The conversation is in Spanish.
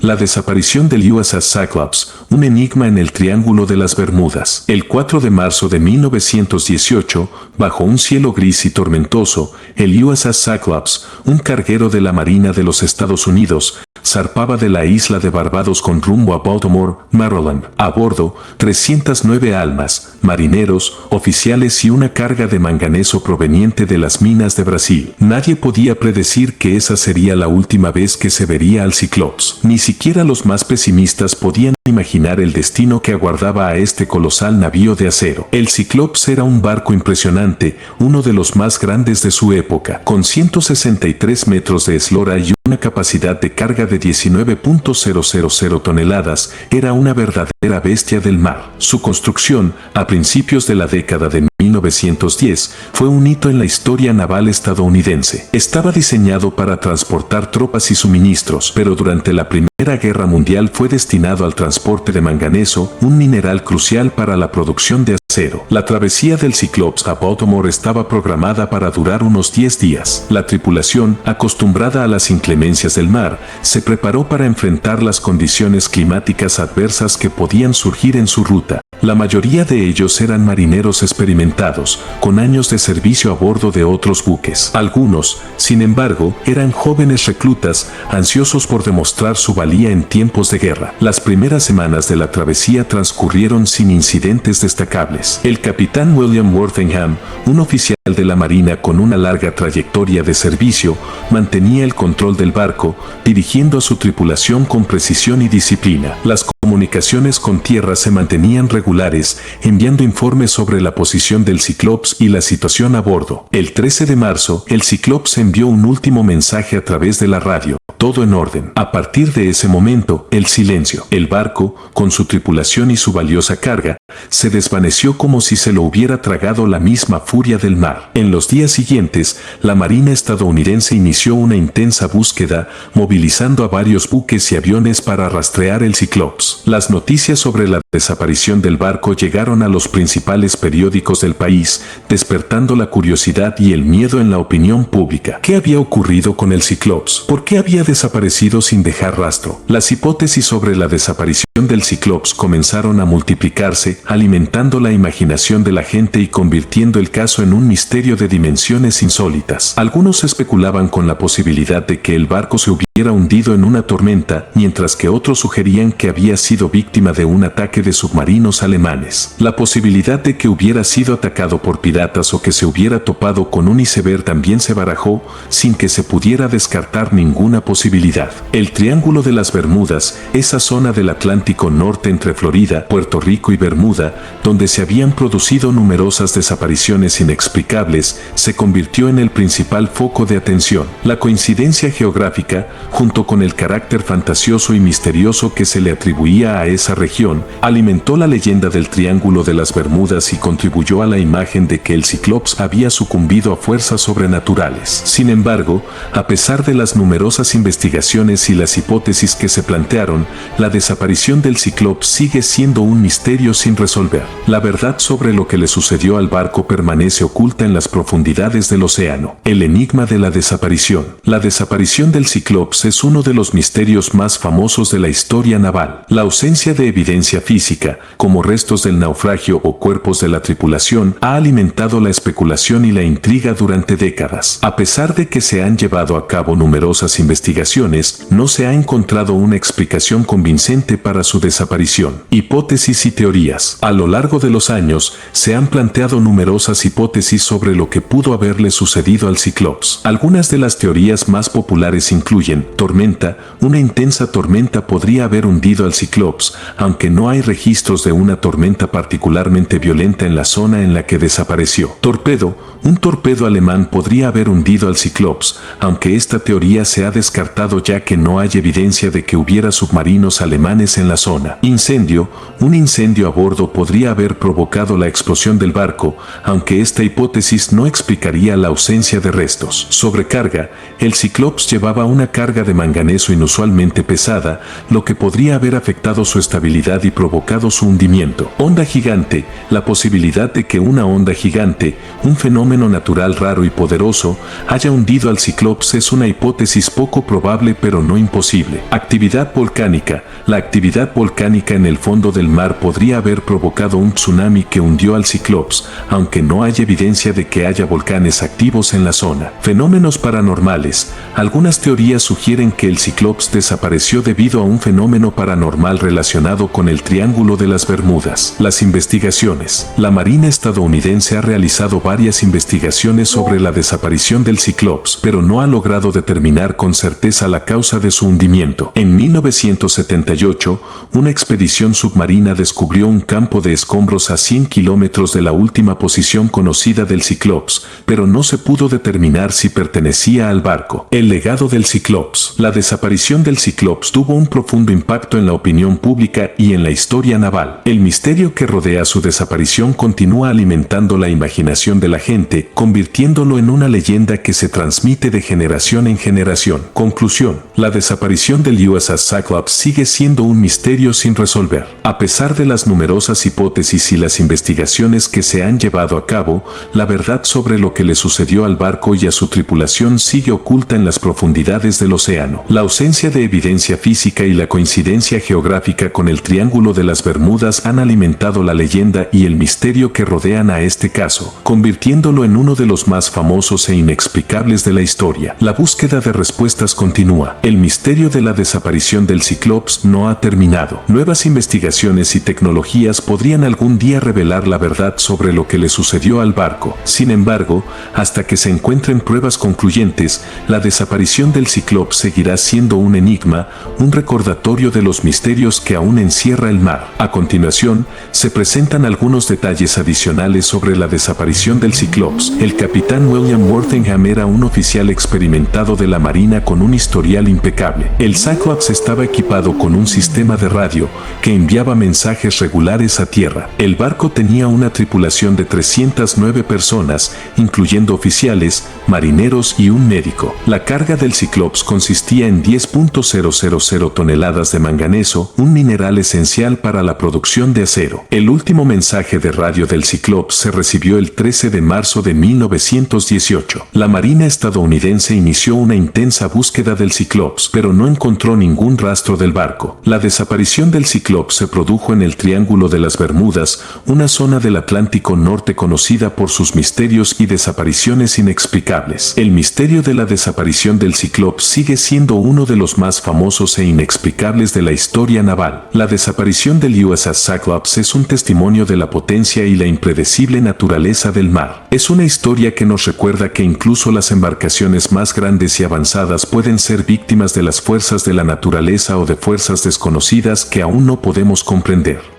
La desaparición del USS Cyclops, un enigma en el Triángulo de las Bermudas. El 4 de marzo de 1918, bajo un cielo gris y tormentoso, el USS Cyclops, un carguero de la Marina de los Estados Unidos, zarpaba de la isla de Barbados con rumbo a Baltimore, Maryland. A bordo, 309 almas, marineros, oficiales y una carga de manganeso proveniente de las minas de Brasil. Nadie podía predecir que esa sería la última vez que se vería al Cyclops. Ni siquiera los más pesimistas podían imaginar el destino que aguardaba a este colosal navío de acero. El Cyclops era un barco impresionante, uno de los más grandes de su época, con 163 metros de eslora y una capacidad de carga de 19.000 toneladas, era una verdadera bestia del mar. Su construcción, a principios de la década de 1910, fue un hito en la historia naval estadounidense. Estaba diseñado para transportar tropas y suministros, pero durante la Primera Guerra Mundial fue destinado al transporte de manganeso, un mineral crucial para la producción de acero. La travesía del Cyclops a Baltimore estaba programada para durar unos 10 días. La tripulación, acostumbrada a las inclemencias del mar, se preparó para enfrentar las condiciones climáticas adversas que podían surgir en su ruta. La mayoría de ellos eran marineros experimentados, con años de servicio a bordo de otros buques. Algunos, sin embargo, eran jóvenes reclutas, ansiosos por demostrar su valía en tiempos de guerra. Las primeras semanas de la travesía transcurrieron sin incidentes destacables. El capitán William Worthington, un oficial de la Marina con una larga trayectoria de servicio, mantenía el control del barco, dirigiendo a su tripulación con precisión y disciplina. Las comunicaciones con tierra se mantenían regulares, enviando informes sobre la posición del Cyclops y la situación a bordo. El 13 de marzo, el Cyclops envió un último mensaje a través de la radio. Todo en orden. A partir de ese momento, el silencio. El barco, con su tripulación y su valiosa carga, se desvaneció como si se lo hubiera tragado la misma furia del mar. En los días siguientes, la Marina estadounidense inició una intensa búsqueda, movilizando a varios buques y aviones para rastrear el Cyclops. Las noticias sobre la desaparición del barco llegaron a los principales periódicos del país, despertando la curiosidad y el miedo en la opinión pública. ¿Qué había ocurrido con el Cyclops? ¿Por qué había desaparecido sin dejar rastro? Las hipótesis sobre la desaparición del Cyclops comenzaron a multiplicarse, alimentando la imaginación de la gente y convirtiendo el caso en un misterio de dimensiones insólitas. Algunos especulaban con la posibilidad de que el barco se hubiera hundido en una tormenta, mientras que otros sugerían que había sido víctima de un ataque de submarinos alemanes. La posibilidad de que hubiera sido atacado por piratas o que se hubiera topado con un iceberg también se barajó, sin que se pudiera descartar ninguna posibilidad. El Triángulo de las Bermudas, esa zona del Atlántico Norte entre Florida, Puerto Rico y Bermuda, donde se habían producido numerosas desapariciones inexplicables, se convirtió en el principal foco de atención. La coincidencia geográfica, junto con el carácter fantasioso y misterioso que se le atribuía a esa región, alimentó la leyenda del Triángulo de las Bermudas y contribuyó a la imagen de que el Cyclops había sucumbido a fuerzas sobrenaturales. Sin embargo, a pesar de las numerosas investigaciones y las hipótesis que se plantearon, la desaparición del Cyclops sigue siendo un misterio sin resolver. La verdad sobre lo que le sucedió al barco permanece oculta en las profundidades del océano. El enigma de la desaparición. La desaparición del Cyclops es uno de los misterios más famosos de la historia naval. La ausencia de evidencia física, como restos del naufragio o cuerpos de la tripulación, ha alimentado la especulación y la intriga durante décadas. A pesar de que se han llevado a cabo numerosas investigaciones, no se ha encontrado una explicación convincente para su desaparición. Hipótesis y teorías. A lo largo de los años, se han planteado numerosas hipótesis sobre lo que pudo haberle sucedido al Cyclops. Algunas de las teorías más populares incluyen: tormenta. Una intensa tormenta podría haber hundido al Cyclops, aunque no hay registros de una tormenta particularmente violenta en la zona en la que desapareció. Torpedo. Un torpedo alemán podría haber hundido al Cyclops, aunque esta teoría se ha descartado ya que no hay evidencia de que hubiera submarinos alemanes en la zona. Incendio. Un incendio a bordo podría haber provocado la explosión del barco, aunque esta hipótesis no explicaría la ausencia de restos. Sobrecarga. El Cyclops llevaba una carga de manganeso inusualmente pesada, lo que podría haber afectado su estabilidad y provocado su hundimiento. Onda gigante. La posibilidad de que una onda gigante, un fenómeno fenómeno natural raro y poderoso haya hundido al Cyclops es una hipótesis poco probable pero no imposible. Actividad volcánica. La actividad volcánica en el fondo del mar podría haber provocado un tsunami que hundió al Cyclops, aunque no hay evidencia de que haya volcanes activos en la zona. Fenómenos paranormales. Algunas teorías sugieren que el Cyclops desapareció debido a un fenómeno paranormal relacionado con el Triángulo de las Bermudas. Las investigaciones. La Marina estadounidense ha realizado varias investigaciones sobre la desaparición del Cyclops, pero no ha logrado determinar con certeza la causa de su hundimiento. En 1978, una expedición submarina descubrió un campo de escombros a 100 kilómetros de la última posición conocida del Cyclops, pero no se pudo determinar si pertenecía al barco. El legado del Cyclops. La desaparición del Cyclops tuvo un profundo impacto en la opinión pública y en la historia naval. El misterio que rodea su desaparición continúa alimentando la imaginación de la gente, convirtiéndolo en una leyenda que se transmite de generación en generación. Conclusión. La desaparición del USS Cyclops sigue siendo un misterio sin resolver. A pesar de las numerosas hipótesis y las investigaciones que se han llevado a cabo, la verdad sobre lo que le sucedió al barco y a su tripulación sigue oculta en las profundidades del océano. La ausencia de evidencia física y la coincidencia geográfica con el Triángulo de las Bermudas han alimentado la leyenda y el misterio que rodean a este caso, convirtiéndolo en uno de los más famosos e inexplicables de la historia. La búsqueda de respuestas continúa. El misterio de la desaparición del Cyclops no ha terminado. Nuevas investigaciones y tecnologías podrían algún día revelar la verdad sobre lo que le sucedió al barco. Sin embargo, hasta que se encuentren pruebas concluyentes, la desaparición del Cyclops seguirá siendo un enigma, un recordatorio de los misterios que aún encierra el mar. A continuación, se presentan algunos detalles adicionales sobre la desaparición del Cyclops. El capitán William Worthington era un oficial experimentado de la Marina con un historial impecable. El Cyclops estaba equipado con un sistema de radio que enviaba mensajes regulares a tierra. El barco tenía una tripulación de 309 personas, incluyendo oficiales, marineros y un médico. La carga del Cyclops consistía en 10.000 toneladas de manganeso, un mineral esencial para la producción de acero. El último mensaje de radio del Cyclops se recibió el 13 de marzo de 1918. La Marina estadounidense inició una intensa búsqueda del Cyclops, pero no encontró ningún rastro del barco. La desaparición del Cyclops se produjo en el Triángulo de las Bermudas, una zona del Atlántico Norte conocida por sus misterios y desapariciones inexplicables. El misterio de la desaparición del Cyclops sigue siendo uno de los más famosos e inexplicables de la historia naval. La desaparición del USS Cyclops es un testimonio de la potencia y la impredecible naturaleza del mar. Es una historia que nos recuerda que incluso las embarcaciones más grandes y avanzadas pueden ser víctimas de las fuerzas de la naturaleza o de fuerzas desconocidas que aún no podemos comprender.